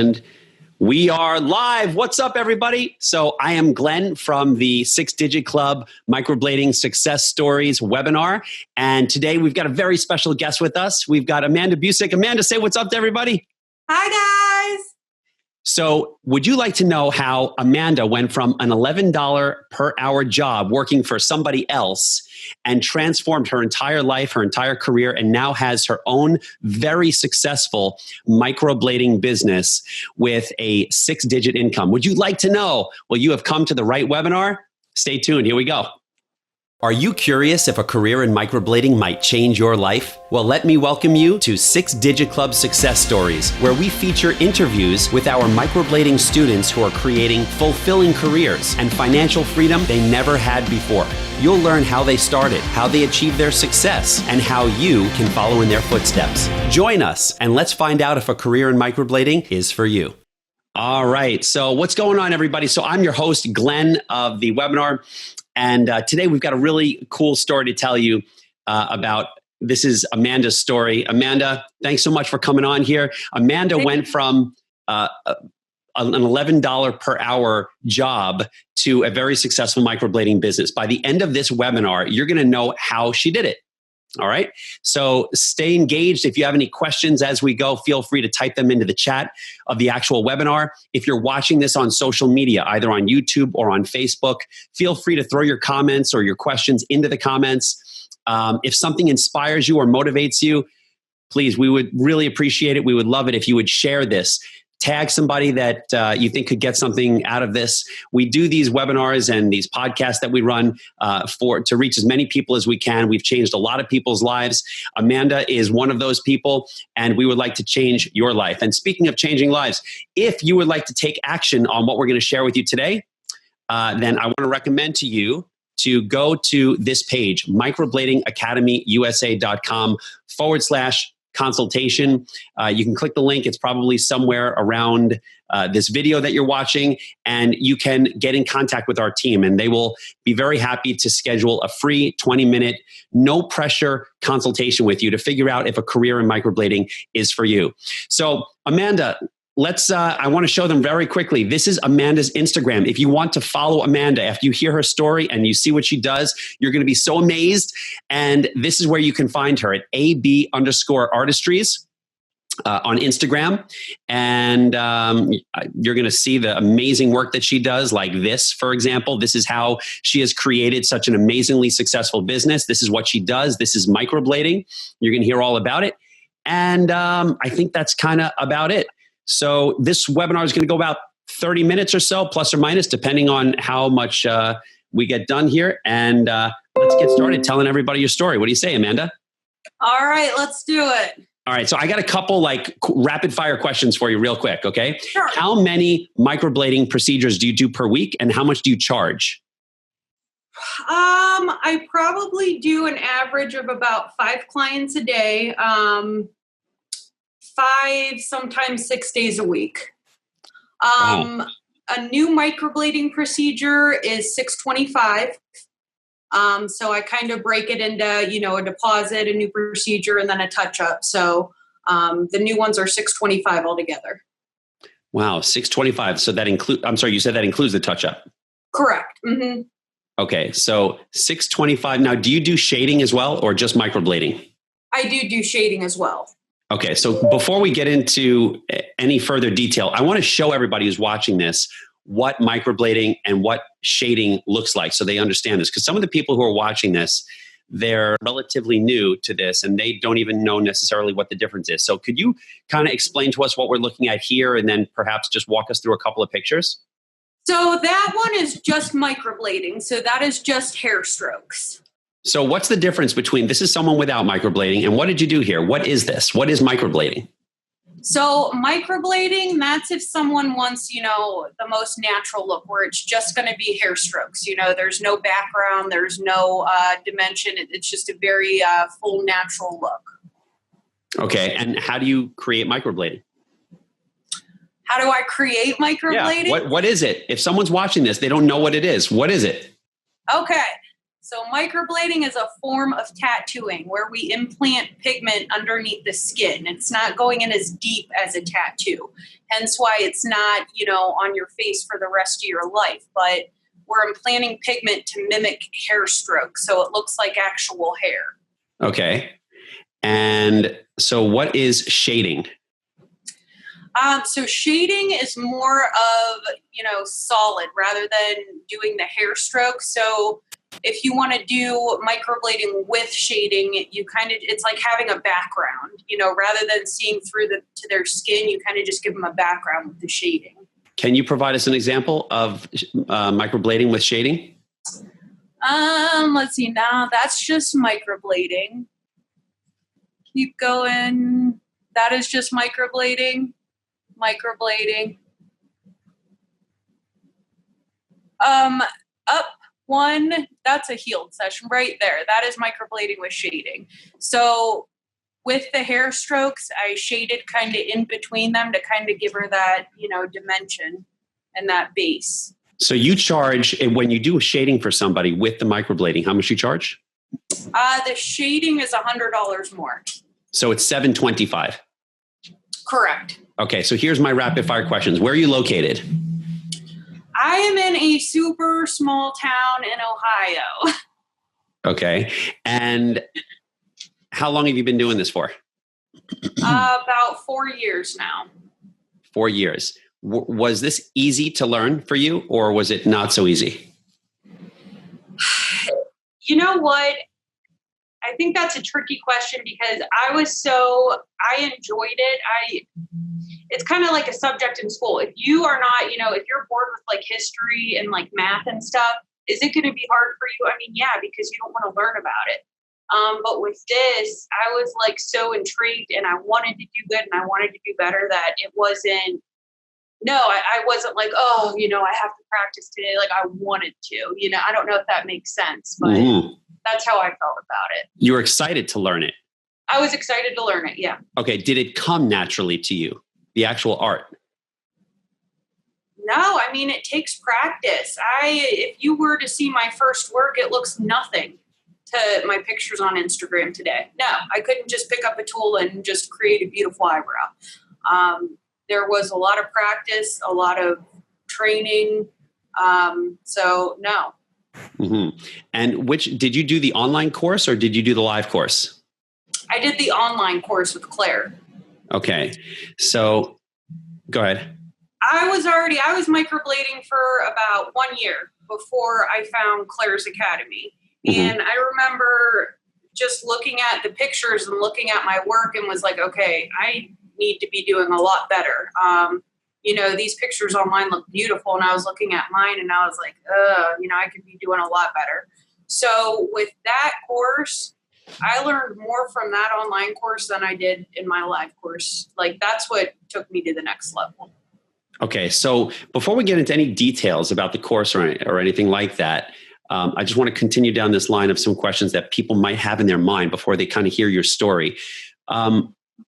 And we are live. What's up, everybody? So I am Glenn from the 6-Digit Club Microblading Success Stories webinar. And today we've got a very special guest with us. We've got Amanda Busick. Amanda, say what's up to everybody. Hi, guys. So would you like to know how Amanda went from an $11 per hour job working for somebody else and transformed her entire life, her entire career, and now has her own very successful microblading business with a 6-digit income? Would you like to know? Well, you have come to the right webinar. Stay tuned. Here we go. Are you curious if a career in microblading might change your life? Well, let me welcome you to 6-Digit Club Success Stories, where we feature interviews with our microblading students who are creating fulfilling careers and financial freedom they never had before. You'll learn how they started, how they achieved their success, and how you can follow in their footsteps. Join us, and let's find out if a career in microblading is for you. All right, so what's going on, everybody? So I'm your host, Glenn, of the webinar. And today we've got a really cool story to tell you about. This is Amanda's story. Amanda, thanks so much for coming on here. Amanda went from an $11 per hour job to a very successful microblading business. By the end of this webinar, you're going to know how she did it. All right. So stay engaged. If you have any questions as we go, feel free to type them into the chat of the actual webinar. If you're watching this on social media, either on YouTube or on Facebook, feel free to throw your comments or your questions into the comments. If something inspires you or motivates you, please, we would really appreciate it. We would love it if you would share this. Tag somebody that you think could get something out of this. We do these webinars and these podcasts that we run to reach as many people as we can. We've changed a lot of people's lives. Amanda is one of those people, and we would like to change your life. And speaking of changing lives, if you would like to take action on what we're going to share with you today, then I want to recommend to you to go to this page, microbladingacademyusa.com/consultation. You can click the link. It's probably somewhere around this video that you're watching, and you can get in contact with our team, and they will be very happy to schedule a free 20-minute, no pressure consultation with you to figure out if a career in microblading is for you. So, Amanda, I want to show them very quickly. This is Amanda's Instagram. If you want to follow Amanda, after you hear her story and you see what she does, you're going to be so amazed. And this is where you can find her at AB_artistries on Instagram. And you're going to see the amazing work that she does, like this, for example. This is how she has created such an amazingly successful business. This is what she does. This is microblading. You're going to hear all about it. And I think that's kind of about it. So this webinar is going to go about 30 minutes or so, plus or minus, depending on how much we get done here. And let's get started telling everybody your story. What do you say, Amanda? All right, let's do it. All right. So I got a couple rapid fire questions for you real quick. Okay. Sure. How many microblading procedures do you do per week, and how much do you charge? I probably do an average of about 5 clients a day. 5, sometimes 6 days a week. Wow. A new microblading procedure is $625. So I kind of break it into, a deposit, a new procedure, and then a touch-up. So the new ones are $625 altogether. Wow, $625. So that you said that includes the touch-up? Correct. Mm-hmm. Okay, so $625. Now, do you do shading as well, or just microblading? I do shading as well. Okay, so before we get into any further detail, I want to show everybody who's watching this what microblading and what shading looks like so they understand this. Because some of the people who are watching this, they're relatively new to this and they don't even know necessarily what the difference is. So could you kind of explain to us what we're looking at here and then perhaps just walk us through a couple of pictures? So that one is just microblading. So that is just hair strokes. So what's the difference between, this is someone without microblading, and what did you do here? What is this? What is microblading? So microblading, that's if someone wants, the most natural look where it's just going to be hair strokes. There's no background, there's no dimension. It's just a very full natural look. Okay. And how do you create microblading? How do I create microblading? Yeah. What is it? If someone's watching this, they don't know what it is. What is it? Okay. So microblading is a form of tattooing where we implant pigment underneath the skin. It's not going in as deep as a tattoo. Hence why it's not, on your face for the rest of your life. But we're implanting pigment to mimic hair strokes. So it looks like actual hair. Okay. And so what is shading? So shading is more of, solid rather than doing the hair stroke. So if you want to do microblading with shading, it's like having a background, rather than seeing through to their skin, you kind of just give them a background with the shading. Can you provide us an example of microblading with shading? Let's see. Now that's just microblading. Keep going. That is just microblading. Up one, that's a healed session right there. That is microblading with shading. So with the hair strokes, I shaded kind of in between them to kind of give her that, dimension and that base. So you charge, when you do a shading for somebody with the microblading, how much you charge? The shading is $100 more. So it's $725. Correct. Okay, so here's my rapid fire questions. Where are you located? I am in a super small town in Ohio. Okay. And how long have you been doing this for? About 4 years now. 4 years. Was this easy to learn for you, or was it not so easy? You know what? I think that's a tricky question because I enjoyed it. It's kind of like a subject in school. If you are not, if you're bored with like history and like math and stuff, is it going to be hard for you? I mean, yeah, because you don't want to learn about it. But with this, I was like so intrigued and I wanted to do good and I wanted to do better that it wasn't, I wasn't like, I have to practice today. Like I wanted to, I don't know if that makes sense, but that's how I felt about it. You were excited to learn it. I was excited to learn it. Yeah. Okay. Did it come naturally to you, the actual art? No, I mean, it takes practice. If you were to see my first work, it looks nothing to my pictures on Instagram today. No, I couldn't just pick up a tool and just create a beautiful eyebrow. There was a lot of practice, a lot of training. So no. Mm-hmm. And did you do the online course or did you do the live course? I did the online course with Claire. Okay. So go ahead. I was microblading for about 1 year before I found Claire's Academy. Mm-hmm. And I remember just looking at the pictures and looking at my work and was like, okay, I need to be doing a lot better. These pictures online look beautiful. And I was looking at mine and I was like, I could be doing a lot better. So with that course, I learned more from that online course than I did in my live course. Like that's what took me to the next level. Okay. So before we get into any details about the course or anything like that, I just want to continue down this line of some questions that people might have in their mind before they kind of hear your story.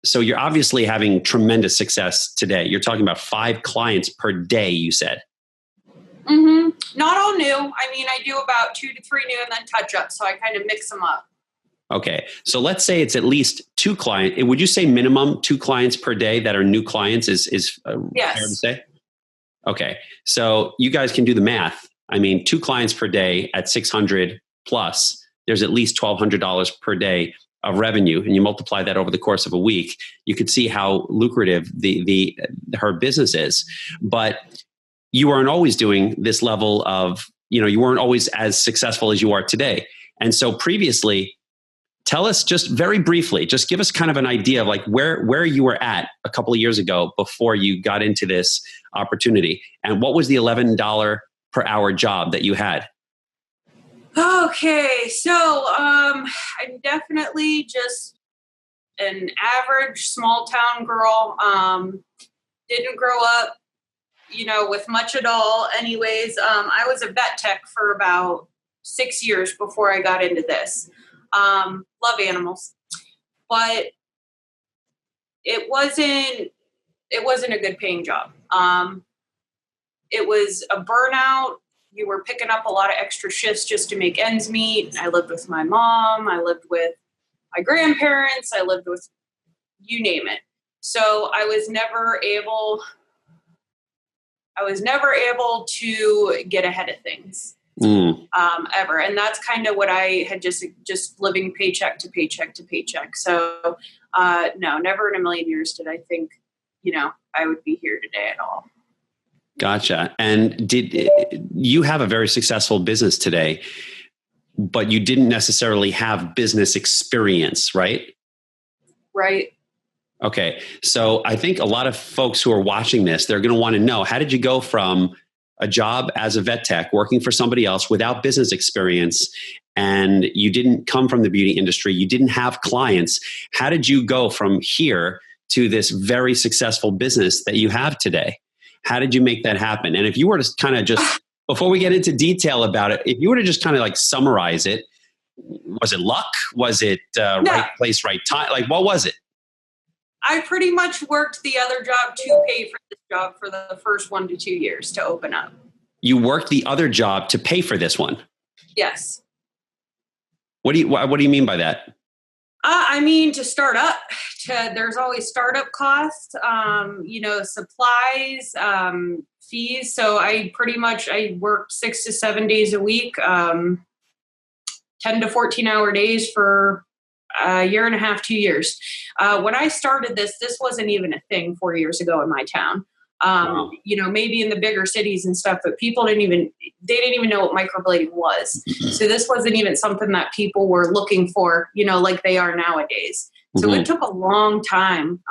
So you're obviously having tremendous success today. You're talking about 5 clients per day, you said. Mm-hmm. Not all new. I mean, I do about 2 to 3 new and then touch up. So I kind of mix them up. Okay. So let's say it's at least 2 clients. Would you say minimum 2 clients per day that are new clients is yes. Fair to say? Okay. So you guys can do the math. I mean, 2 clients per day at 600 plus, there's at least $1,200 per day of revenue, and you multiply that over the course of a week, you could see how lucrative her business is. But you weren't always doing this level of, you weren't always as successful as you are today. And so previously, tell us just very briefly, just give us kind of an idea of like where you were at a couple of years ago before you got into this opportunity, and what was the $11 per hour job that you had? Okay, so I'm definitely just an average small town girl. Didn't grow up, with much at all. Anyways, I was a vet tech for about 6 years before I got into this. Love animals, but it wasn't a good paying job. It was a burnout. you were picking up a lot of extra shifts just to make ends meet. I lived with my mom. I lived with my grandparents. I lived with, you name it. So I was never able to get ahead of things ever. And that's kind of what I had just living paycheck to paycheck to paycheck. So no, never in a million years did I think, I would be here today at all. Gotcha. And you have a very successful business today, but you didn't necessarily have business experience, right? Right. Okay. So I think a lot of folks who are watching this, they're going to want to know, how did you go from a job as a vet tech working for somebody else without business experience, and you didn't come from the beauty industry, you didn't have clients? How did you go from here to this very successful business that you have today? How did you make that happen? And if you were to kind of just, before we get into detail about it, if you were to just kind of like summarize it, was it luck? Was it right place, right time? Like, what was it? I pretty much worked the other job to pay for this job for the first 1 to 2 years to open up. You worked the other job to pay for this one? Yes. What do you mean by that? I mean, to start up, there's always startup costs, supplies, fees. So I worked 6 to 7 days a week, 10 to 14 hour days for a year and a half, 2 years. When I started this wasn't even a thing 4 years ago in my town. Wow. Maybe in the bigger cities and stuff, but people didn't even know what microblading was. So this wasn't even something that people were looking for, like they are nowadays. So it took a long time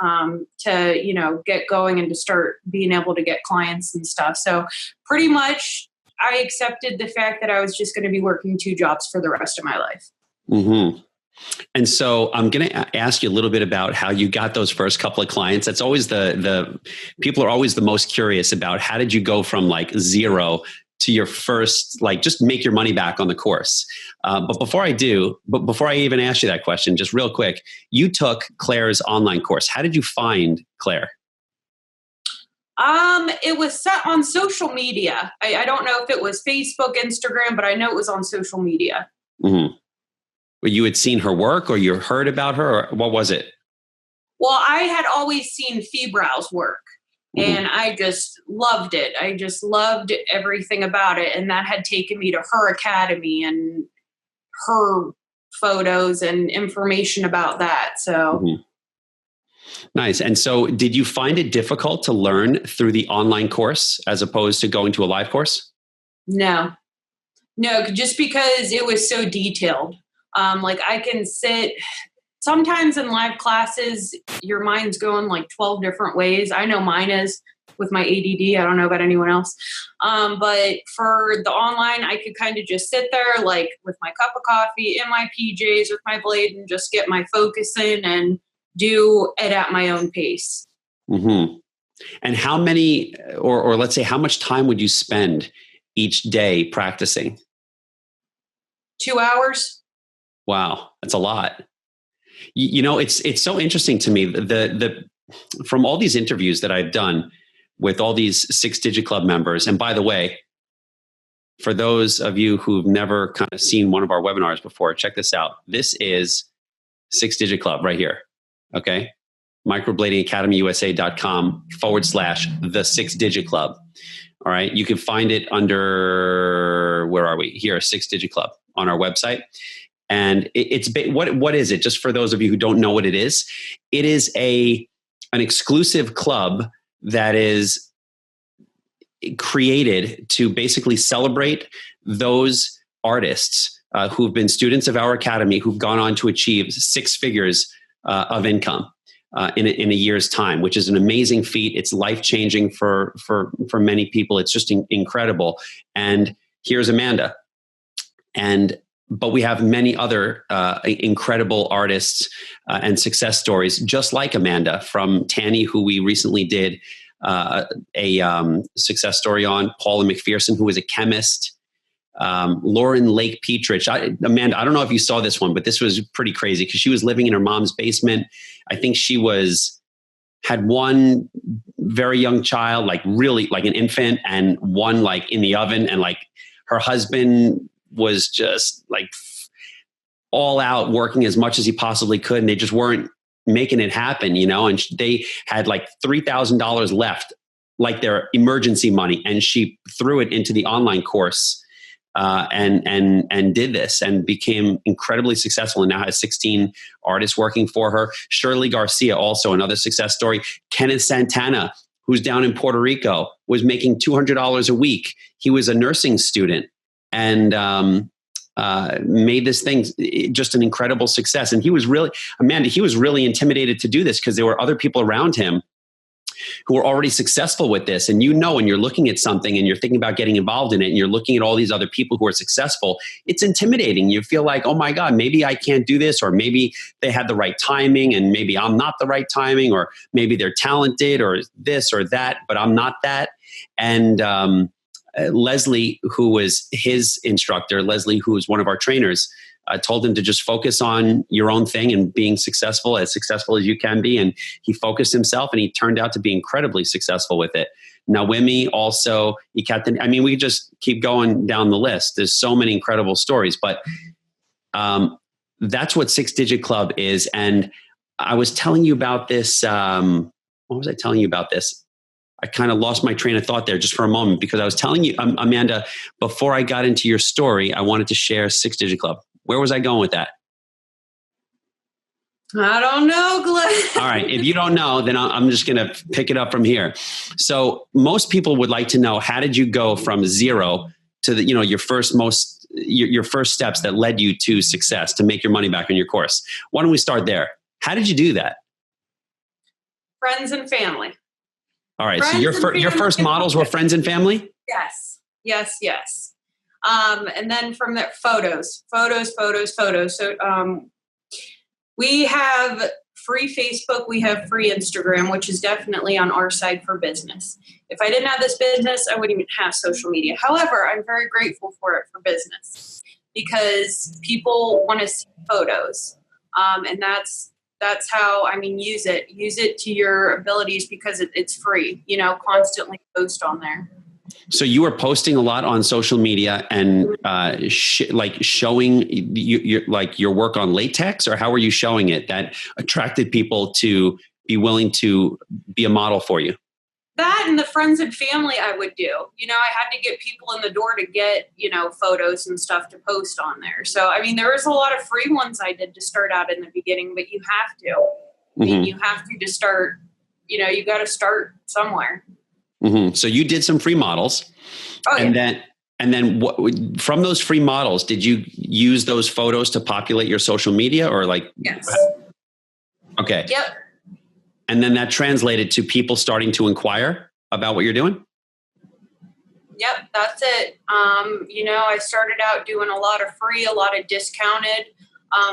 to, get going and to start being able to get clients and stuff. So pretty much I accepted the fact that I was just going to be working 2 jobs for the rest of my life. Mm-hmm. And so I'm going to ask you a little bit about how you got those first couple of clients. That's always the people are always the most curious about, how did you go from like zero to your first, like, just make your money back on the course. But before I even ask you that question, just real quick, you took Claire's online course. How did you find Claire? It was set on social media. I don't know if it was Facebook, Instagram, but I know it was on social media. Mm-hmm. You had seen her work, or you heard about her, or what was it? Well, I had always seen Febrow's work, and I just loved it. I just loved everything about it. And that had taken me to her academy and her photos and information about that. So nice. And so did you find it difficult to learn through the online course as opposed to going to a live course? No, just because it was so detailed. Like I can sit sometimes in live classes, your mind's going like 12 different ways. I know mine is with my ADD. I don't know about anyone else. But for the online, I could kind of just sit there like with my cup of coffee in my PJs with my blade and just get my focus in and do it at my own pace. Mm-hmm. And how many, or let's say, how much time would you spend each day practicing? 2 hours. Wow, that's a lot. It's so interesting to me. The from all these interviews that I've done with all these 6 Digit Club members, and by the way, for those of you who've never kind of seen one of our webinars before, check this out. This is 6 Digit Club right here. Okay, microbladingacademyusa.com/the 6 Digit Club. All right, you can find it under, where are we? Here, 6 Digit Club on our website. And what is it? Just for those of you who don't know what it is an exclusive club that is created to basically celebrate those artists who've been students of our academy, who've gone on to achieve 6 figures of income in a year's time, which is an amazing feat. It's life-changing for many people. It's just incredible. And here's Amanda. But we have many other incredible artists and success stories, just like Amanda, from Tanny, who we recently did a success story on, Paula McPherson, who is a chemist, Lauren Lake Petrich. Amanda, I don't know if you saw this one, but this was pretty crazy because she was living in her mom's basement. I think she had one very young child, like really like an infant, and one like in the oven, and like her husband was just like all out working as much as he possibly could, and they just weren't making it happen, and they had like $3,000 left, like their emergency money, and she threw it into the online course and did this and became incredibly successful, and now has 16 artists working for her. Shirley Garcia, also another success story. Kenneth Santana, who's down in Puerto Rico, was making $200 a week. He was a nursing student and made this thing just an incredible success. And he was really, Amanda, he was really intimidated to do this because there were other people around him who were already successful with this. And when you're looking at something and you're thinking about getting involved in it and you're looking at all these other people who are successful, it's intimidating. You feel like, oh my God, maybe I can't do this, or maybe they had the right timing and maybe I'm not the right timing, or maybe they're talented or this or that, but I'm not that. And Leslie, who was his instructor, Leslie, who was one of our trainers, told him to just focus on your own thing and being successful as you can be. And he focused himself, and he turned out to be incredibly successful with it. Naomi also, we could just keep going down the list. There's so many incredible stories, but that's what Six Digit Club is. And I was telling you about this. What was I telling you about this? I kind of lost my train of thought there just for a moment, because I was telling you, Amanda, before I got into your story, I wanted to share Six Digit Club. Where was I going with that? I don't know, Glenn. All right. If you don't know, then I'm just going to pick it up from here. So most people would like to know, how did you go from zero to your first steps that led you to success, to make your money back on your course? Why don't we start there? How did you do that? Friends and family. All right. Friends, so your first models were friends and family? Yes. And then from there, photos. So we have free Facebook. We have free Instagram, which is definitely on our side for business. If I didn't have this business, I wouldn't even have social media. However, I'm very grateful for it for business, because people want to see photos. And that's how, use it to your abilities, because it's free, constantly post on there. So you were posting a lot on social media and showing your work on latex, or how were you showing it that attracted people to be willing to be a model for you? That and the friends and family I would do. I had to get people in the door to get, photos and stuff to post on there. So, there was a lot of free ones I did to start out in the beginning, but you have to. You have to start, you got to start somewhere. Mm-hmm. So you did some free models. Oh, and yeah. Then what, from those free models, did you use those photos to populate your social media, or like? Yes. Okay. Yep. And then that translated to people starting to inquire about what you're doing? Yep, that's it. I started out doing a lot of free, a lot of discounted,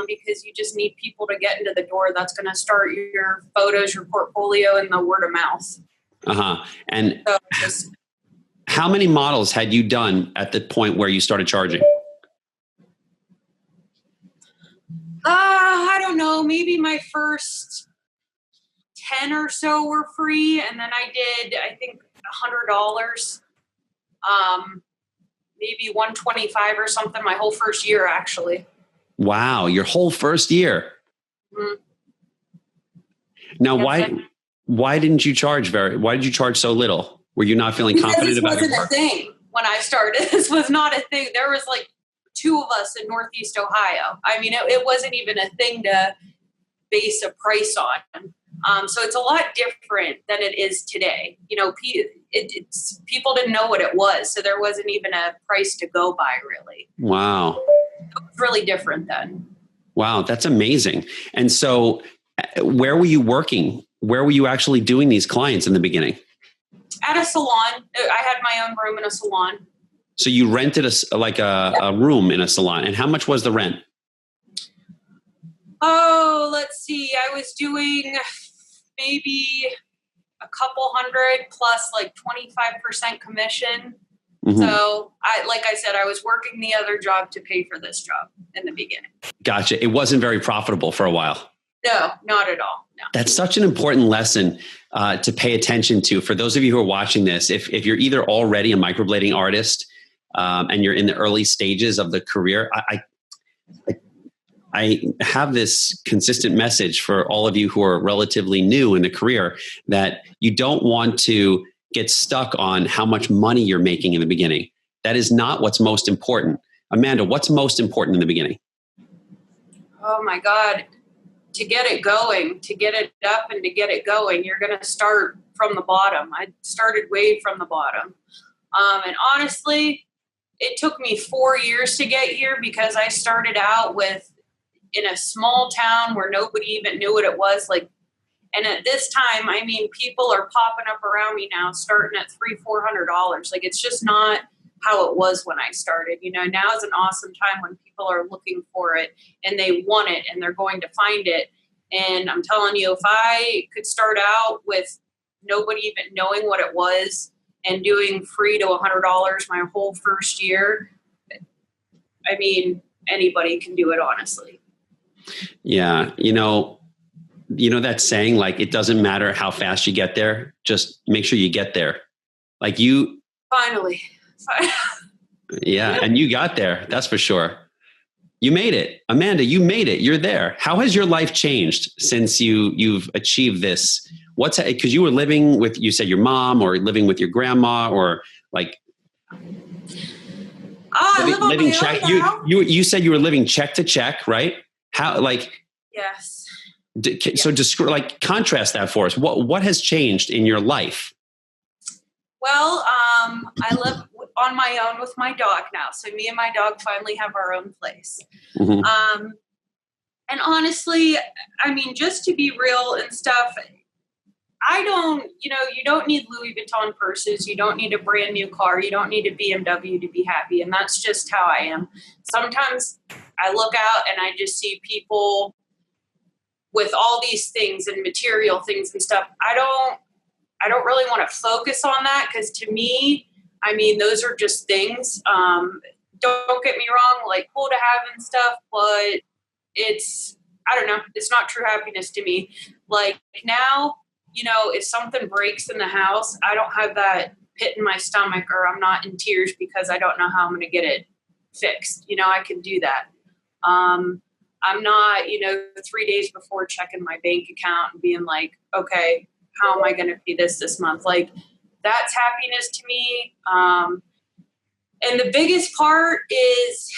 because you just need people to get into the door. That's going to start your photos, your portfolio, and the word of mouth. Uh-huh. And so how many models had you done at the point where you started charging? I don't know. Maybe my first 10 or so were free. And then I did, I think, $100, maybe $125 or something my whole first year, actually. Wow. Your whole first year. Mm-hmm. Now, why didn't you charge why did you charge so little? Were you not feeling confident about your work? This wasn't a thing when I started. This was not a thing. There was like 2 of us in Northeast Ohio. It wasn't even a thing to base a price on. So it's a lot different than it is today. People didn't know what it was, so there wasn't even a price to go by, really. Wow. It was really different then. Wow, that's amazing. And so where were you working? Where were you actually doing these clients in the beginning? At a salon. I had my own room in a salon. So you rented a room in a salon. And how much was the rent? Oh, let's see. I was doing maybe a couple hundred plus like 25% commission. Mm-hmm. So like I said, I was working the other job to pay for this job in the beginning. Gotcha. It wasn't very profitable for a while. No, not at all. No. That's such an important lesson to pay attention to. For those of you who are watching this, if you're either already a microblading artist and you're in the early stages of the career, I have this consistent message for all of you who are relatively new in the career, that you don't want to get stuck on how much money you're making in the beginning. That is not what's most important. Amanda, what's most important in the beginning? Oh my God. To get it going, to get it up and to get it going, you're going to start from the bottom. I started way from the bottom. And honestly, it took me 4 years to get here, because I started out in a small town where nobody even knew what it was. And at this time, I mean, people are popping up around me now, starting at $300-$400. It's just not how it was when I started. Now is an awesome time when people are looking for it and they want it and they're going to find it. And I'm telling you, if I could start out with nobody even knowing what it was and doing free to $100 my whole first year, I mean, anybody can do it, honestly. Yeah. That saying, it doesn't matter how fast you get there, just make sure you get there. Finally. Yeah. And you got there. That's for sure. You made it. Amanda, you made it. You're there. How has your life changed since you've achieved this? Because you were living with, you said, your mom, or living with your grandma, or living check. You said you were living check to check, right? How, yes. So contrast that for us. What has changed in your life? Well, I live on my own with my dog now. So me and my dog finally have our own place. Mm-hmm. And honestly, I mean, just to be real and stuff, you don't need Louis Vuitton purses. You don't need a brand new car. You don't need a BMW to be happy. And that's just how I am. Sometimes I look out and I just see people with all these things and material things and stuff. I don't really want to focus on that, because to me, I mean, those are just things. Don't get me wrong, cool to have and stuff, but I don't know, it's not true happiness to me. Now, if something breaks in the house, I don't have that pit in my stomach, or I'm not in tears because I don't know how I'm going to get it fixed. I can do that. I'm not, 3 days before checking my bank account and being like, okay, how am I going to pay this month? That's happiness to me. And the biggest part is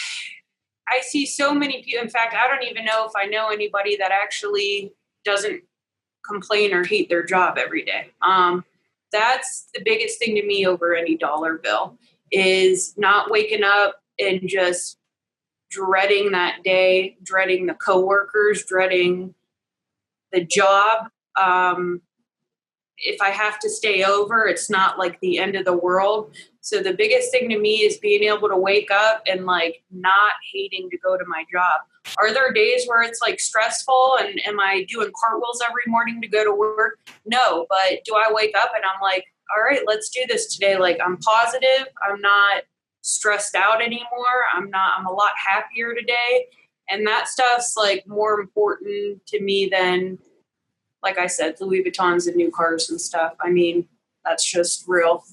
I see so many people. In fact, I don't even know if I know anybody that actually doesn't complain or hate their job every day. That's the biggest thing to me over any dollar bill, is not waking up and just dreading that day, dreading the coworkers, dreading the job. If I have to stay over, it's not the end of the world. So the biggest thing to me is being able to wake up and not hating to go to my job. Are there days where it's stressful, and am I doing cartwheels every morning to go to work? No, but do I wake up and I'm all right, let's do this today. I'm positive. I'm not stressed out anymore. I'm a lot happier today. And that stuff's more important to me than, like I said, Louis Vuittons and new cars and stuff. I mean, that's just real.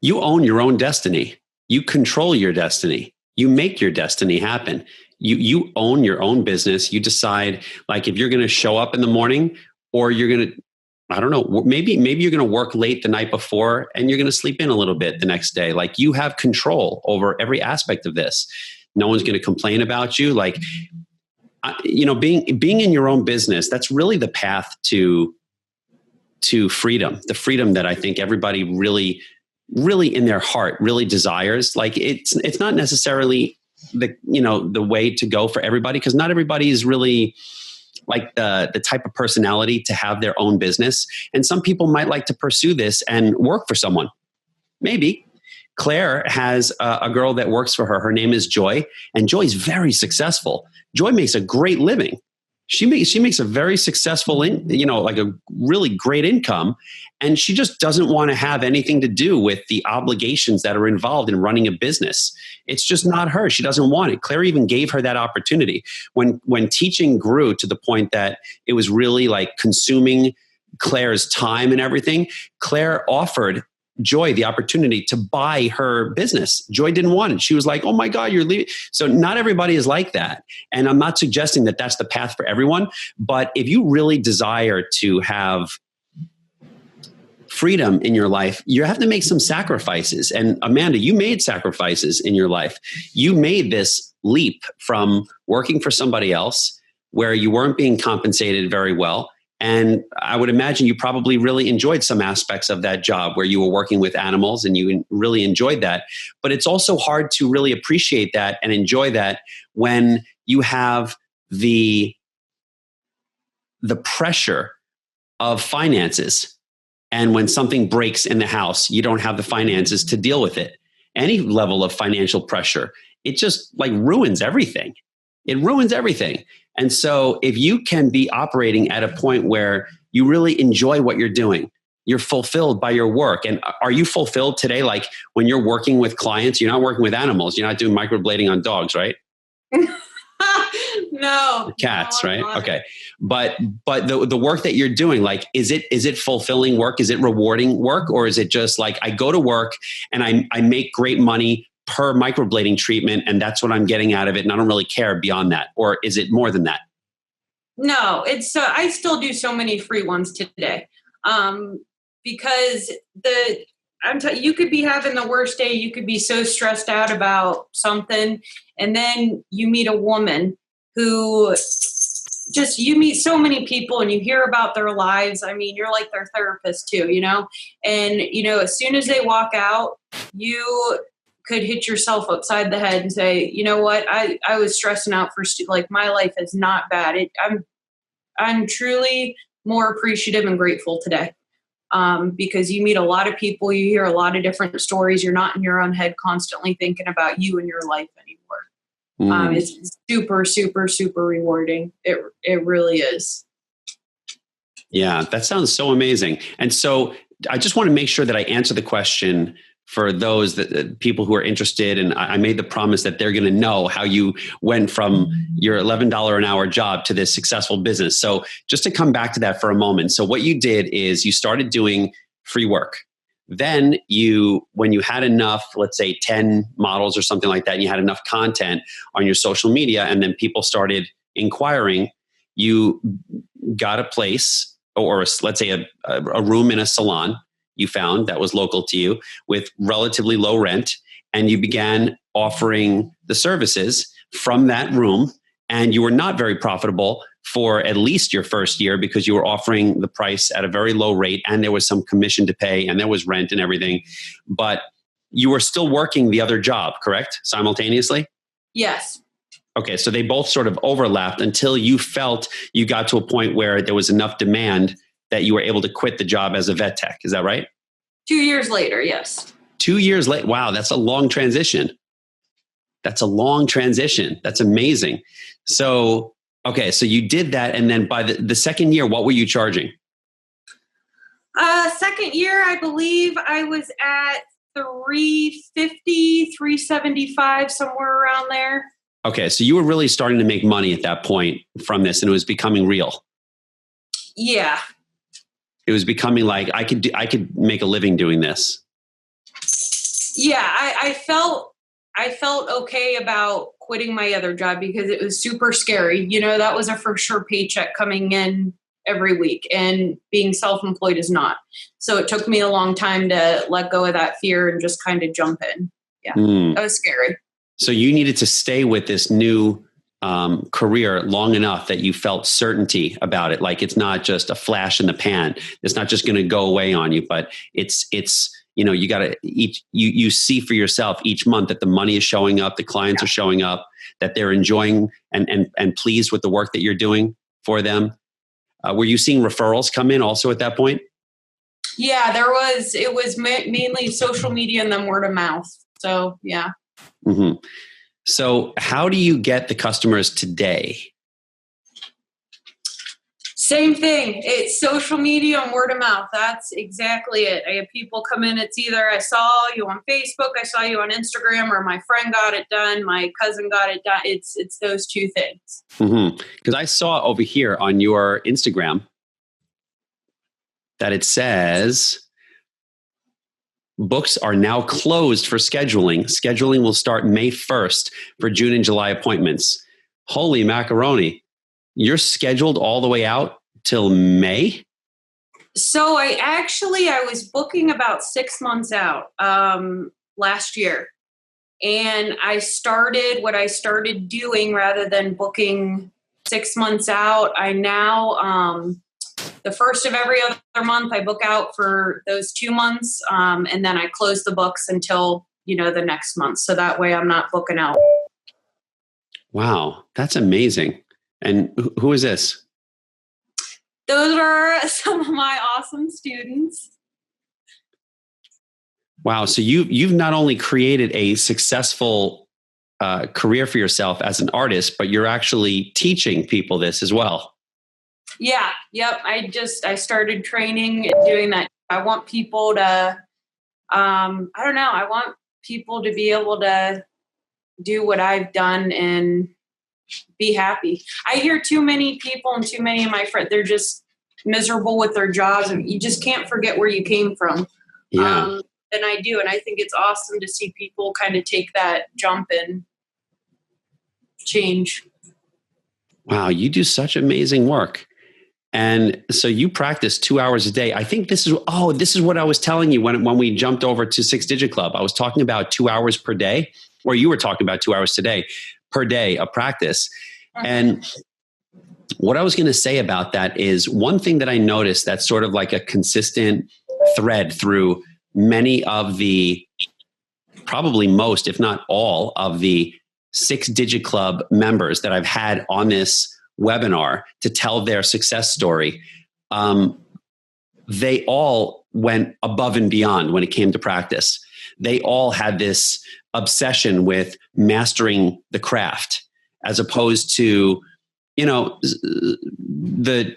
You own your own destiny. You control your destiny. You make your destiny happen. You own your own business. You decide if you're going to show up in the morning, or you're going to, I don't know, maybe you're going to work late the night before and you're going to sleep in a little bit the next day. You have control over every aspect of this. No one's going to complain about you. Being in your own business, that's really the path to freedom, the freedom that I think everybody really in their heart really desires. It's not necessarily the way to go for everybody, because not everybody is really the type of personality to have their own business. And some people might like to pursue this and work for someone. Maybe. Claire has a girl that works for her. Her name is Joy, and Joy's very successful. Joy makes a great living. She makes a very successful, a really great income, and she just doesn't want to have anything to do with the obligations that are involved in running a business. It's just not her. She doesn't want it. Claire even gave her that opportunity. When teaching grew to the point that it was really consuming Claire's time and everything, Claire offered Joy the opportunity to buy her business. Joy didn't want it. She was like, oh my God, you're leaving. So not everybody is like that. And I'm not suggesting that that's the path for everyone. But if you really desire to have freedom in your life, you have to make some sacrifices. And Amanda, you made sacrifices in your life. You made this leap from working for somebody else where you weren't being compensated very well. And I would imagine you probably really enjoyed some aspects of that job where you were working with animals and you really enjoyed that. But it's also hard to really appreciate that and enjoy that when you have the pressure of finances. And when something breaks in the house, you don't have the finances to deal with it. Any level of financial pressure, it just like ruins everything. It ruins everything. And so if you can be operating at a point where you really enjoy what you're doing, you're fulfilled by your work. And are you fulfilled today? Like when you're working with clients, you're not working with animals. You're not doing microblading on dogs, right? No. Cats, no, right? Okay. But the work that you're doing, like, is it fulfilling work? Is it rewarding work? Or is it just like I go to work and I make great money per microblading treatment and that's what I'm getting out of it and I don't really care beyond that? Or is it more than that? No, it's I still do so many free ones today. Because you could be having the worst day. You could be so stressed out about something. And then you meet a woman who you meet so many people and you hear about their lives. I mean, you're like their therapist too, and, as soon as they walk out, you could hit yourself upside the head and say, you know what? I was stressing out for like my life is not bad. I'm truly more appreciative and grateful today. Because you meet a lot of people, you hear a lot of different stories. You're not in your own head constantly thinking about you and your life anymore. It's super, super, super rewarding. It really is. Yeah, that sounds so amazing. And so I just want to make sure that I answer the question for those that people who are interested. And I made the promise that they're going to know how you went from your $11 an hour job to this successful business. So just to come back to that for a moment. So what you did is you started doing free work. Then when you had enough, let's say 10 models or something like that, and you had enough content on your social media, and then people started inquiring, you got a place or let's say a room in a salon you found that was local to you with relatively low rent, and you began offering the services from that room, and you were not very profitable for at least your first year because you were offering the price at a very low rate and there was some commission to pay and there was rent and everything, but you were still working the other job, correct? Simultaneously? Yes. Okay, so they both sort of overlapped until you felt you got to a point where there was enough demand that you were able to quit the job as a vet tech. Is that right? 2 years later, yes. 2 years later. Wow, that's a long transition. That's amazing. So, okay, so you did that. And then by the second year, what were you charging? Second year, I believe I was at $350, $375, somewhere around there. Okay, so you were really starting to make money at that point from this, and it was becoming real. Yeah. It was becoming like I could make a living doing this. Yeah, I felt okay about quitting my other job because it was super scary. That was a for sure paycheck coming in every week, and being self-employed is not. So it took me a long time to let go of that fear and just kind of jump in. Yeah, That was scary. So you needed to stay with this new career long enough that you felt certainty about it. Like it's not just a flash in the pan. It's not just going to go away on you, but it's you got to you see for yourself each month that the money is showing up, the clients are showing up, that they're enjoying and pleased with the work that you're doing for them. Were you seeing referrals come in also at that point? Yeah, it was mainly social media and then word of mouth. So, yeah. Mm-hmm. So how do you get the customers today? Same thing. It's social media and word of mouth. That's exactly it. I have people come in. It's either I saw you on Facebook, I saw you on Instagram, or my friend got it done, my cousin got it done. It's those two things. Because I saw over here on your Instagram that it says books are now closed for scheduling. Scheduling will start May 1st for June and July appointments. Holy macaroni. You're scheduled all the way out till May? So I was booking about 6 months out last year. And what I started doing rather than booking 6 months out, I now, the first of every other month, I book out for those 2 months. And then I close the books until, the next month. So that way I'm not booking out. Wow. That's amazing. And who is this? Those are some of my awesome students. Wow. So you've not only created a successful career for yourself as an artist, but you're actually teaching people this as well. Yeah. Yep. I started training and doing that. I want people to, I want people to be able to do what I've done and be happy. I hear too many people and too many of my friends, they're just miserable with their jobs, and you just can't forget where you came from. Yeah. And I do. And I think it's awesome to see people kind of take that jump and change. Wow. You do such amazing work. And so you practice 2 hours a day. I think this is what I was telling you when we jumped over to 6 Digit Club. I was talking about 2 hours per day, or you were talking about 2 hours per day of practice. Mm-hmm. And what I was going to say about that is one thing that I noticed that's sort of like a consistent thread through many of the, probably most, if not all of the 6 Digit Club members that I've had on this webinar to tell their success story. They all went above and beyond when it came to practice. They all had this obsession with mastering the craft, as opposed to, the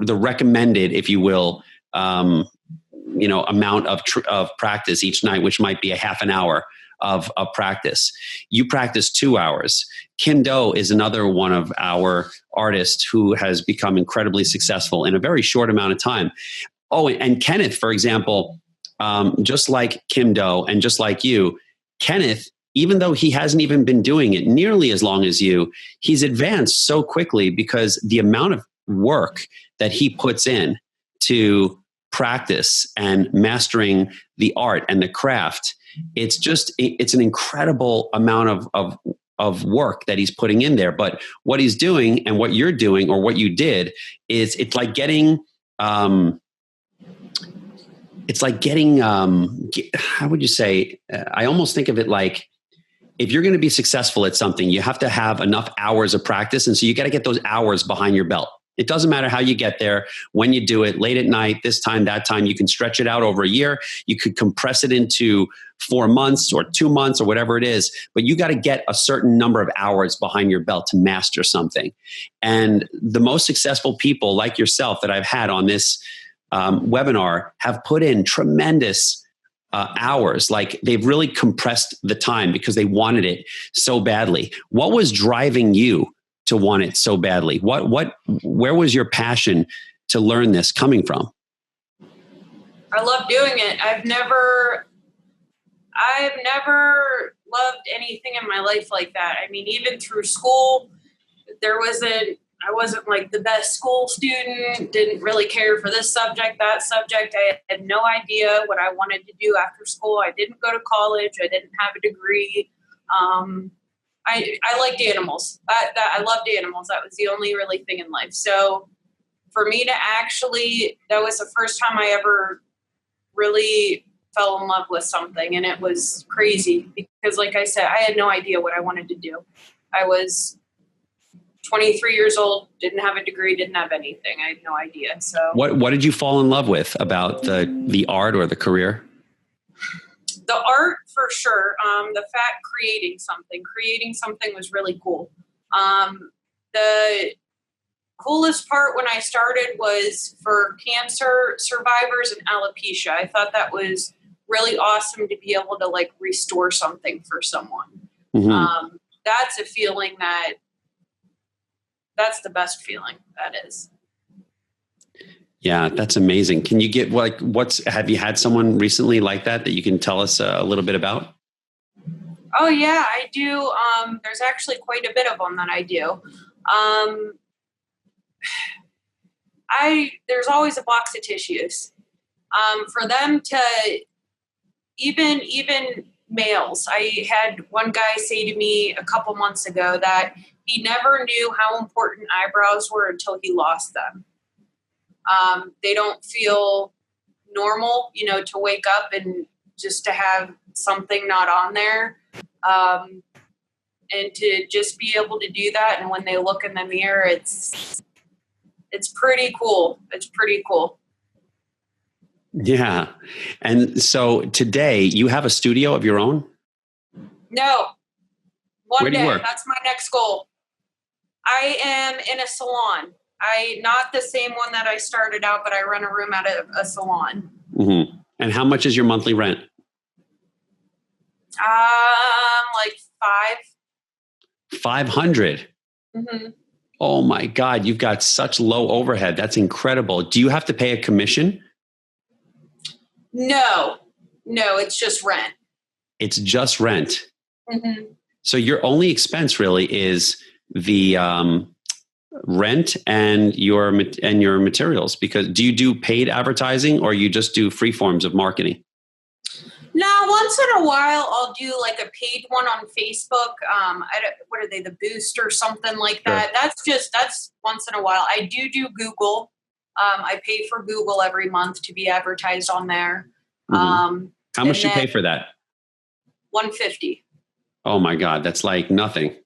recommended, if you will, amount of practice each night, which might be a half an hour of practice. You practice 2 hours. Kim Do is another one of our artists who has become incredibly successful in a very short amount of time. Oh, and Kenneth, for example, just like Kim Do and just like you, Kenneth, even though he hasn't even been doing it nearly as long as you, he's advanced so quickly because the amount of work that he puts in to practice and mastering the art and the craft, it's an incredible amount of work that he's putting in there. But what he's doing and what you're doing, or what you did, is it's like getting how would you say, I almost think of it like, if you're going to be successful at something, you have to have enough hours of practice. And so you got to get those hours behind your belt. It doesn't matter how you get there, when you do it, late at night, this time, that time. You can stretch it out over a year. You could compress it into 4 months or 2 months or whatever it is. But you got to get a certain number of hours behind your belt to master something. And the most successful people like yourself that I've had on this webinar have put in tremendous hours. Like, they've really compressed the time because they wanted it so badly. What was driving you to want it so badly? Where was your passion to learn this coming from? I love doing it. I've never loved anything in my life like that. I mean, even through school, I wasn't like the best school student, didn't really care for this subject, that subject. I had no idea what I wanted to do after school. I didn't go to college. I didn't have a degree. I liked animals. I loved animals. That was the only really thing in life. So for me to that was the first time I ever really fell in love with something. And it was crazy because, like I said, I had no idea what I wanted to do. I was 23 years old, didn't have a degree, didn't have anything. I had no idea. So what did you fall in love with about the art or the career? The art, for sure. The fact creating something was really cool. The coolest part when I started was for cancer survivors and alopecia. I thought that was really awesome to be able to like restore something for someone. Mm-hmm. That's a feeling that's the best feeling, that is. Yeah, that's amazing. Can you get have you had someone recently like that you can tell us a little bit about? Oh yeah, I do. There's actually quite a bit of them that I do. Um, there's always a box of tissues. For them to even males. I had one guy say to me a couple months ago that he never knew how important eyebrows were until he lost them. They don't feel normal, to wake up and just to have something not on there. And to just be able to do that. And when they look in the mirror, it's pretty cool. It's pretty cool. Yeah. And so today you have a studio of your own? No. Where do you work? That's my next goal. I am in a salon. Not the same one that I started out, but I run a room at a salon. Mm-hmm. And how much is your monthly rent? Like 500. Mm-hmm. Oh my God, you've got such low overhead. That's incredible. Do you have to pay a commission? No, it's just rent. It's just rent. Mm-hmm. So your only expense really is the rent and your materials. Because do you do paid advertising or you just do free forms of marketing? Now, once in a while, I'll do like a paid one on Facebook. What are they, the Boost or something like that? Sure. That's once in a while. I do Google. I pay for Google every month to be advertised on there. Mm-hmm. How much do you pay for that? $150. Oh my God, that's like nothing.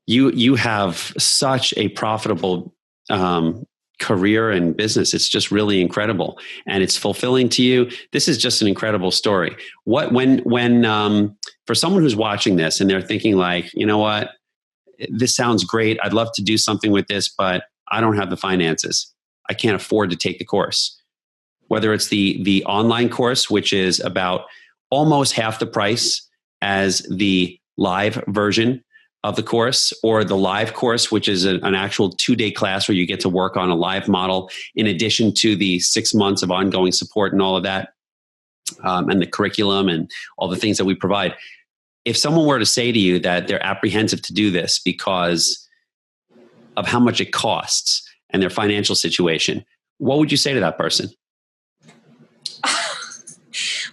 You have such a profitable career and business. It's just really incredible, and it's fulfilling to you. This is just an incredible story. When for someone who's watching this and they're thinking like, you know what, this sounds great. I'd love to do something with this, but I don't have the finances. I can't afford to take the course. Whether it's the online course, which is about almost half the price as the live version of the course, or the live course, which is an actual 2-day class where you get to work on a live model in addition to the 6 months of ongoing support and all of that, and the curriculum and all the things that we provide. If someone were to say to you that they're apprehensive to do this because of how much it costs and their financial situation, what would you say to that person?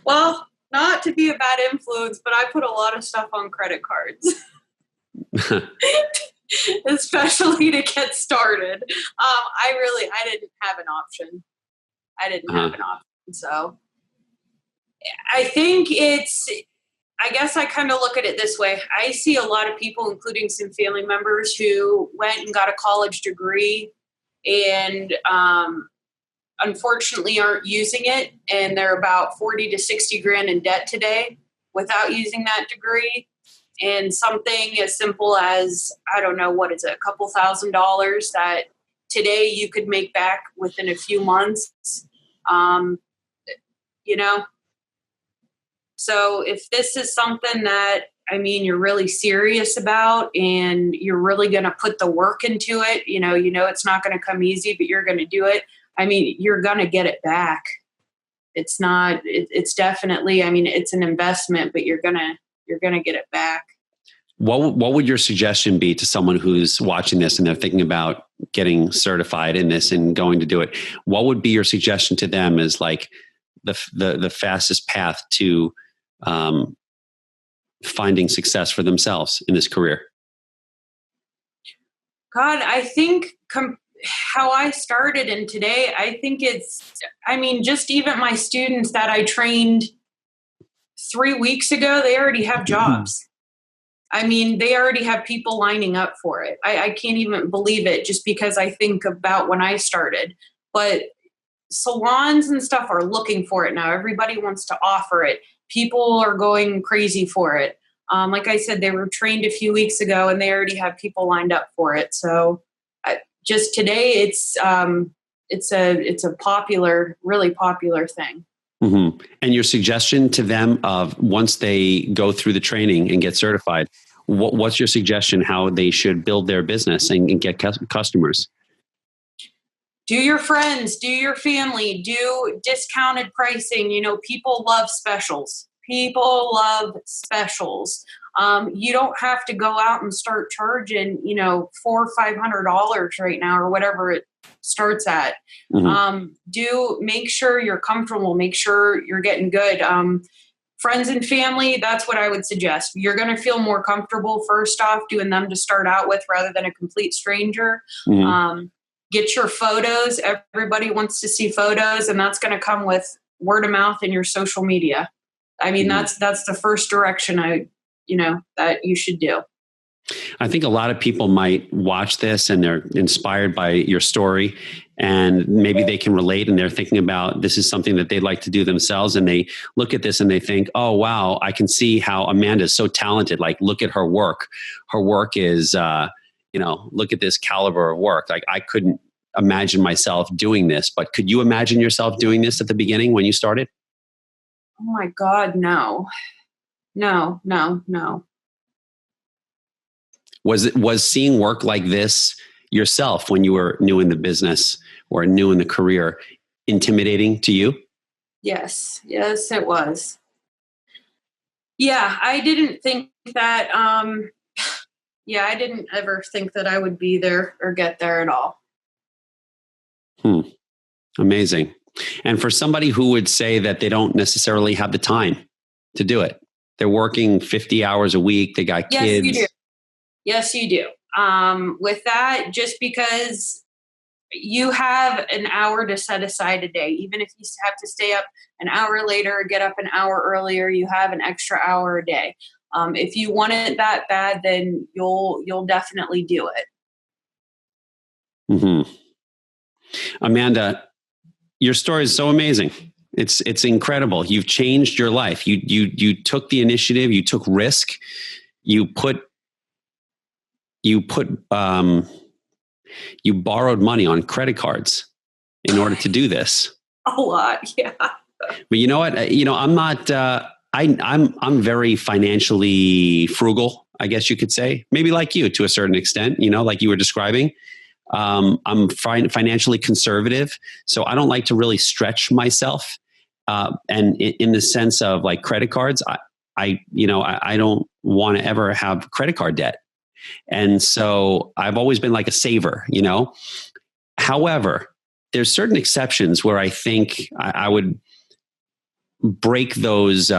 Well, not to be a bad influence, but I put a lot of stuff on credit cards. Especially to get started. I didn't have an option. So I think I guess I kind of look at it this way. I see a lot of people, including some family members, who went and got a college degree and unfortunately aren't using it. And they're about 40 to 60 grand in debt today without using that degree. And something as simple as, I don't know, what is it, a couple $1,000s that today you could make back within a few months, So if this is something that, you're really serious about and you're really going to put the work into it, it's not going to come easy, but you're going to do it. You're going to get it back. It's definitely, it's an investment, but you're going to get it back. What would your suggestion be to someone who's watching this and they're thinking about getting certified in this and going to do it? What would be your suggestion to them as like the fastest path to finding success for themselves in this career? God, I think how I started and today, I think just even my students that I trained 3 weeks ago, they already have jobs. They already have people lining up for it. I can't even believe it just because I think about when I started. But salons and stuff are looking for it now. Everybody wants to offer it. People are going crazy for it. Like I said, they were trained a few weeks ago and they already have people lined up for it. So just today, it's a popular, really popular thing. Mm-hmm. And your suggestion to them of once they go through the training and get certified, what's your suggestion how they should build their business and get customers? Do your friends, do your family, do discounted pricing. People love specials. People love specials. You don't have to go out and start charging, $400 or $500 right now, or whatever it starts at. Make sure you're comfortable. Make sure you're getting good. Friends and family, that's what I would suggest. You're going to feel more comfortable first off doing them to start out with rather than a complete stranger. Get your photos. Everybody wants to see photos, and that's going to come with word of mouth and your social media. I mean, that's the first direction that you should do. I think a lot of people might watch this and they're inspired by your story, and maybe they can relate, and they're thinking about this is something that they'd like to do themselves. And they look at this and they think, oh, wow, I can see how Amanda is so talented. Like, look at her work. Her work is, look at this caliber of work. Like, I couldn't imagine myself doing this, but could you imagine yourself doing this at the beginning when you started? Oh my God, no. Was seeing work like this yourself when you were new in the business or new in the career intimidating to you? Yes, it was. Yeah, I didn't think that, I didn't ever think that I would be there or get there at all. Amazing. And for somebody who would say that they don't necessarily have the time to do it, they're working 50 hours a week, they got kids. Yes, you do. With that, just because you have an hour to set aside a day, even if you have to stay up an hour later or get up an hour earlier, you have an extra hour a day. If you want it that bad, then you'll definitely do it. Amanda, your story is so amazing. It's incredible. You've changed your life. You took the initiative. You took risk. You borrowed money on credit cards in order to do this. A lot, yeah. But you know what? I'm not. I'm very financially frugal, I guess you could say. Maybe like you to a certain extent. Like you were describing. I'm financially conservative, so I don't like to really stretch myself. And in the sense of like credit cards, I don't want to ever have credit card debt. And so I've always been like a saver, However, there's certain exceptions where I think I would break those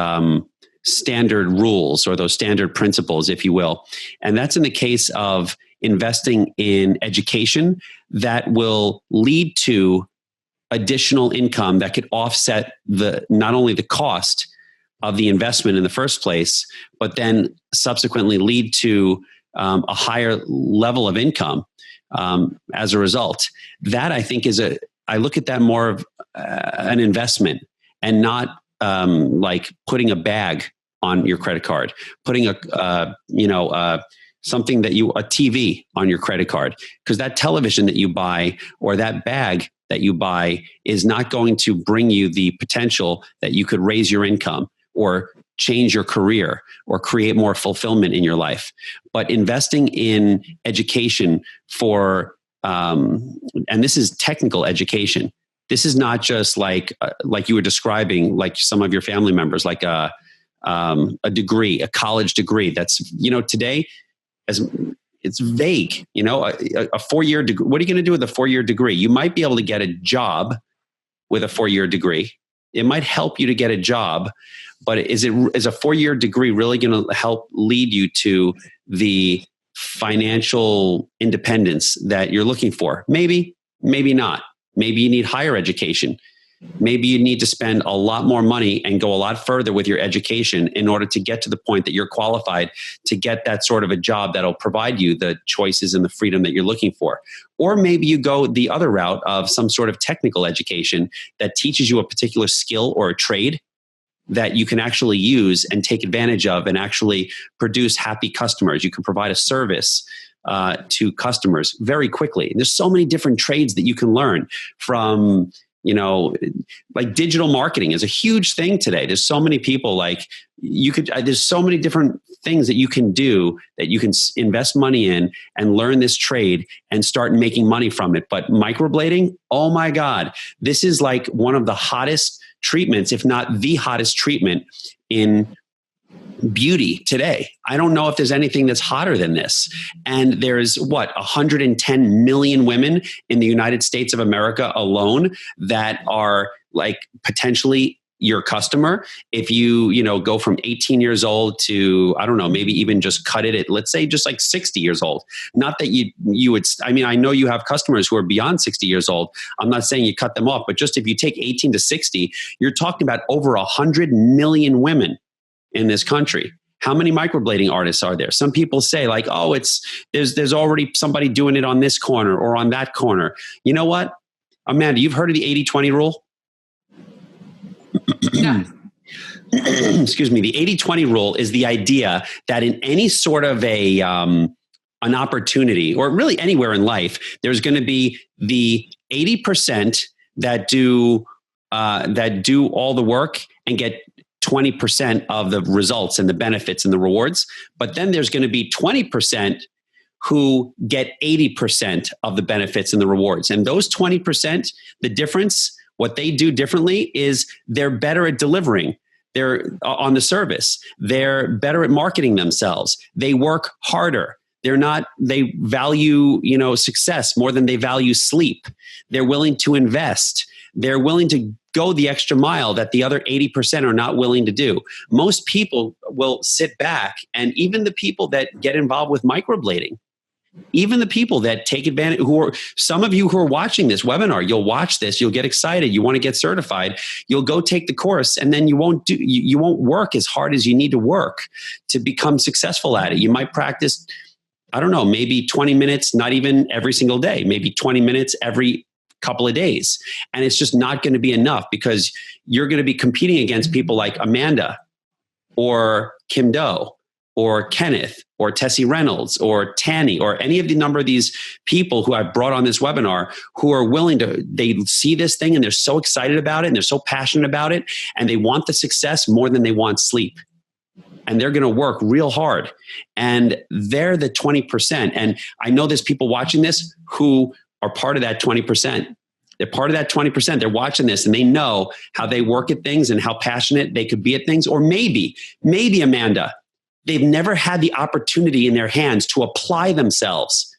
standard rules or those standard principles, if you will. And that's in the case of investing in education that will lead to additional income that could offset not only the cost of the investment in the first place, but then subsequently lead to a higher level of income as a result. That I think I look at that more of an investment and not like putting a bag on your credit card, putting something a TV on your credit card, because that television that you buy or that bag that you buy is not going to bring you the potential that you could raise your income or change your career or create more fulfillment in your life. But investing in education for, and this is technical education. This is not just like you were describing, like some of your family members, like a degree, a college degree. That's, today, as it's vague, a 4-year degree. What are you going to do with a 4-year degree? You might be able to get a job with a 4-year degree. It might help you to get a job, but is a 4-year degree really going to help lead you to the financial independence that you're looking for? Maybe, maybe not. Maybe you need higher education. Maybe you need to spend a lot more money and go a lot further with your education in order to get to the point that you're qualified to get that sort of a job that'll provide you the choices and the freedom that you're looking for. Or maybe you go the other route of some sort of technical education that teaches you a particular skill or a trade that you can actually use and take advantage of and actually produce happy customers. You can provide a service to customers very quickly. And there's so many different trades that you can learn, from like digital marketing is a huge thing today. There's so many people there's so many different things that you can do that you can invest money in and learn this trade and start making money from it. But microblading, oh my God, this is like one of the hottest treatments, if not the hottest treatment in beauty today. I don't know if there's anything that's hotter than this. And there's 110 million women in the United States of America alone that are like potentially your customer. If you go from 18 years old to, I don't know, maybe even just cut it at, let's say, just like 60 years old. Not that you would, I mean, I know you have customers who are beyond 60 years old. I'm not saying you cut them off, but just if you take 18 to 60, you're talking about over 100 million women in this country. How many microblading artists are there? Some people say like, oh, there's already somebody doing it on this corner or on that corner. You know what? Amanda, you've heard of the 80-20 rule? Yeah. Excuse me. The 80-20 rule is the idea that in any sort of an opportunity, or really anywhere in life, there's going to be the 80% that do all the work and get 20% of the results and the benefits and the rewards. But then there's going to be 20% who get 80% of the benefits and the rewards. And those 20%, the difference, what they do differently is they're better at delivering. They're on the service. They're better at marketing themselves. They work harder. They value, success more than they value sleep. They're willing to invest. They're willing to go the extra mile that the other 80% are not willing to do. Most people will sit back, and even the people that get involved with microblading, even the people that take advantage, some of you who are watching this webinar, you'll watch this, you'll get excited, you want to get certified, you'll go take the course, and then you won't work as hard as you need to work to become successful at it. You might practice, I don't know, maybe 20 minutes, not even every single day, maybe 20 minutes every couple of days. And it's just not going to be enough because you're going to be competing against people like Amanda or Kim Doe or Kenneth or Tessie Reynolds or Tanny or any of the number of these people who I've brought on this webinar who are willing to, they see this thing and they're so excited about it and they're so passionate about it and they want the success more than they want sleep. And they're going to work real hard. And they're the 20%. And I know there's people watching this who are part of that 20%. They're part of that 20%. They're watching this and they know how they work at things and how passionate they could be at things. Or maybe Amanda, they've never had the opportunity in their hands to apply themselves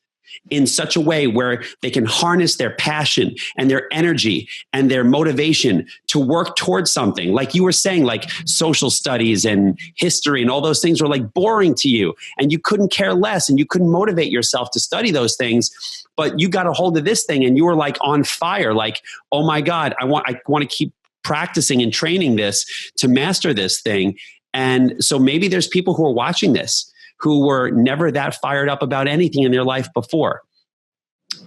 in such a way where they can harness their passion and their energy and their motivation to work towards something. Like you were saying, like social studies and history and all those things were like boring to you and you couldn't care less and you couldn't motivate yourself to study those things. But you got a hold of this thing and you were like on fire, like, oh my God, I want to keep practicing and training this to master this thing. And so maybe there's people who are watching this who were never that fired up about anything in their life before.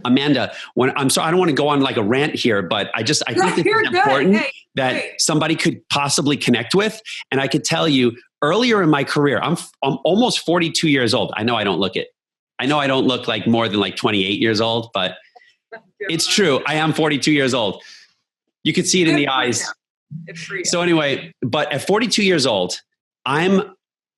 Amanda, I'm sorry, I don't want to go on like a rant here, but I think it's important that somebody could possibly connect with. And I could tell you earlier in my career, I'm almost 42 years old. I know I don't look like more than like 28 years old, but it's true. I am 42 years old. You could see it in the eyes. So anyway, but at 42 years old, I'm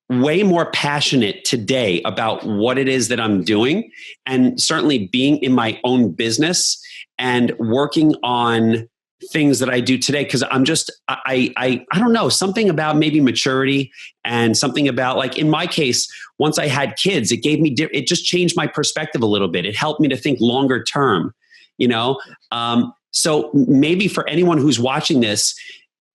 way more passionate today about what it is that I'm doing, and certainly being in my own business and working on things that I do today. Cause I'm just, I don't know, something about maybe maturity and something about, like in my case, once I had kids, it just changed my perspective a little bit. It helped me to think longer term, so maybe for anyone who's watching this,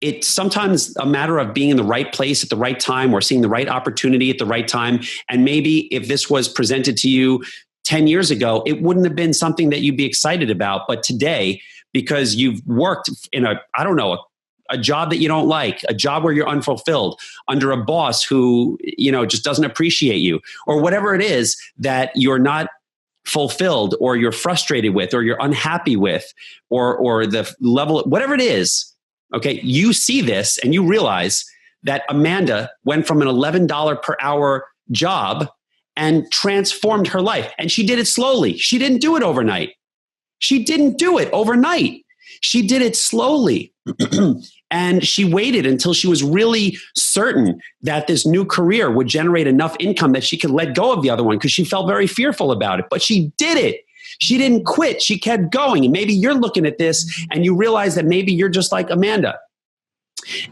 it's sometimes a matter of being in the right place at the right time or seeing the right opportunity at the right time. And maybe if this was presented to you 10 years ago, it wouldn't have been something that you'd be excited about. But today, because you've worked in a job that you don't like, a job where you're unfulfilled, under a boss who, just doesn't appreciate you, or whatever it is that you're not fulfilled or you're frustrated with, or you're unhappy with, or the level, whatever it is. Okay, you see this and you realize that Amanda went from an $11 per hour job and transformed her life. And she did it slowly. She didn't do it overnight. She did it slowly. And she waited until she was really certain that this new career would generate enough income that she could let go of the other one, because she felt very fearful about it. But she did it. She didn't quit. She kept going. And maybe you're looking at this and you realize that maybe you're just like Amanda.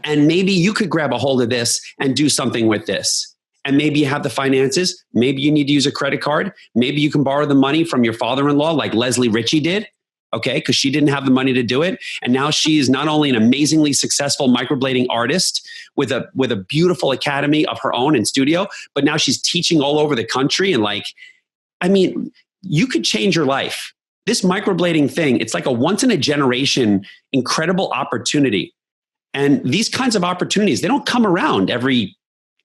And maybe you could grab a hold of this and do something with this. And maybe you have the finances. Maybe you need to use a credit card. Maybe you can borrow the money from your father-in-law like Leslie Ritchie did. Okay, because she didn't have the money to do it. And now she is not only an amazingly successful microblading artist with a beautiful academy of her own and studio, but now she's teaching all over the country. And you could change your life. This microblading thing, it's like a once in a generation incredible opportunity. And these kinds of opportunities, they don't come around every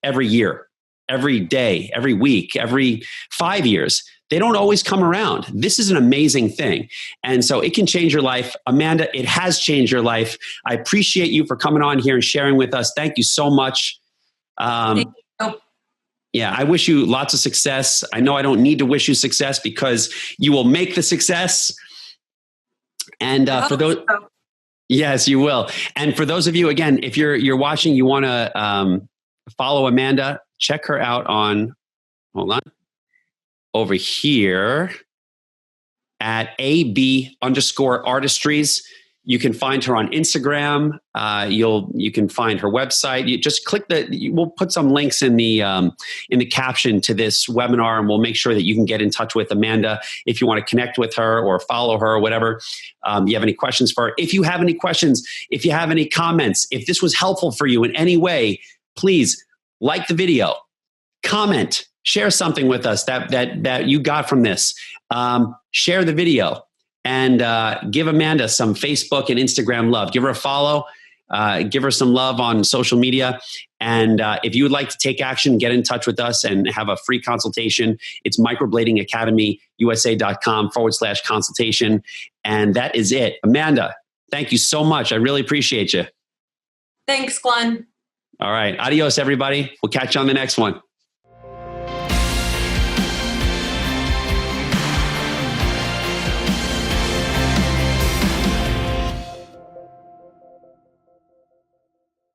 year, every day, every week, every 5 years. They don't always come around. This is an amazing thing. And so it can change your life. Amanda, it has changed your life. I appreciate you for coming on here and sharing with us. Thank you so much. Thank you. Yeah, I wish you lots of success. I know I don't need to wish you success because you will make the success. And for those... Yes, you will. And for those of you, again, if you're watching, you want to follow Amanda, check her out on, hold on, over here at AB_artistries. You can find her on Instagram. You can find her website. You just click we'll put some links in the caption to this webinar, and we'll make sure that you can get in touch with Amanda if you want to connect with her or follow her or whatever. You have any questions for her? If you have any questions, if you have any comments, if this was helpful for you in any way, please like the video, comment, share something with us that you got from this. Share the video. And give Amanda some Facebook and Instagram love. Give her a follow. Give her some love on social media. And if you would like to take action, get in touch with us and have a free consultation. It's microbladingacademyusa.com/consultation. And that is it. Amanda, thank you so much. I really appreciate you. Thanks, Glenn. All right. Adios, everybody. We'll catch you on the next one.